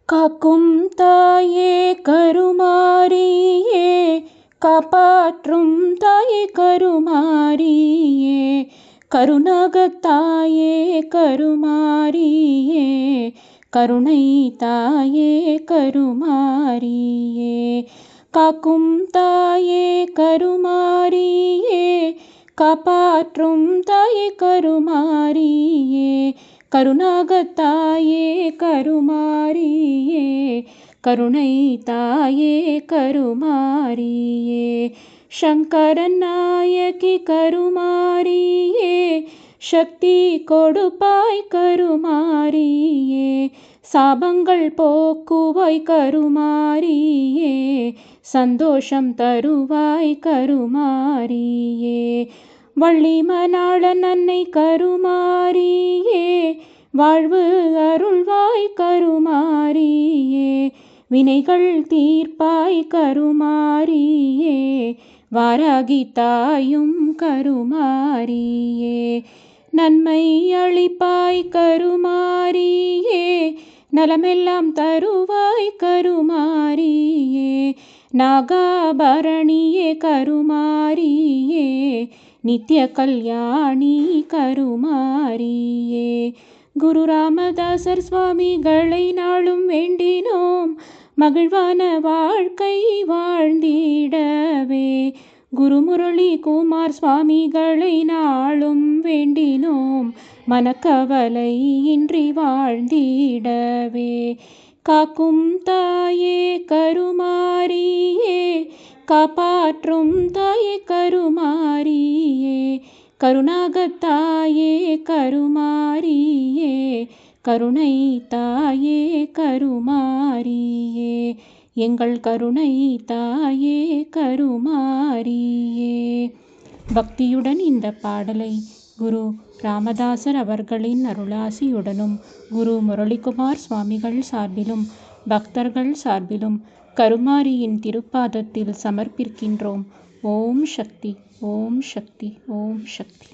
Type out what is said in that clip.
காக்கும் தாயே கருமாரியே, காப்பாற்றும் தாயே கருமாரியே, கருணாகத்தாயே கருமாரியே, கருணை தாயே கருமாரியே. காக்கும் தாயே கருமாரியே, காப்பாற்றும் தாயே கருமாரியே, கருணாகத்தாயே கருமாரியே, கருணை தாயே கருமாரியே. சங்கரன் நாயகி கருமாரியே, சக்தி கொடுப்பாய் கருமாரியே, சாபங்கள் போக்குவாய் கருமாரியே, சந்தோஷம் தருவாய் கருமாரியே. வள்ளி மணாளன் அன்னை கருமாரியே, வாழ்வு அருள்வாய் கருமாரியே, வினைகள் தீர்ப்பாய் கருமாரியே, வாராகி தாயும் கருமாரியே. நன்மை அளிப்பாய் கருமாரியே, நலமெல்லாம் தருவாய் கருமாரியே, நாகாபரணியே கருமாரியே, நித்ய கல்யாணி கருமாரியே. குரு ராமதாசர் சுவாமிகளை நாளும் வேண்டினோம், மகிழ்வான வாழ்க்கை வாழ்ந்திடவே. குரு முரளி குமார் சுவாமிகளை நாளும் வேண்டினோம், மனக்கவலை இன்றி வாழ்ந்திடவே. காக்கும் தாயே கருமாரியே, காப்பாற்றும் தாயே கருமாரியே, கருணாகத்தாயே கருமாரியே, கருணை தாயே கருமாரியே, எங்கள் கருணை தாயே கருமாரியே. பக்தியுடன் இந்த பாடலை குரு ராமதாசர் அவர்களின் அருளாசியுடனும், குரு முரளிகுமார் சுவாமிகள் சார்பிலும் பக்தர்கள் சார்பிலும் கருமாரியின் திருப்பாதத்தில் சமர்ப்பிக்கின்றோம். ஓம் சக்தி, ஓம் சக்தி, ஓம் சக்தி.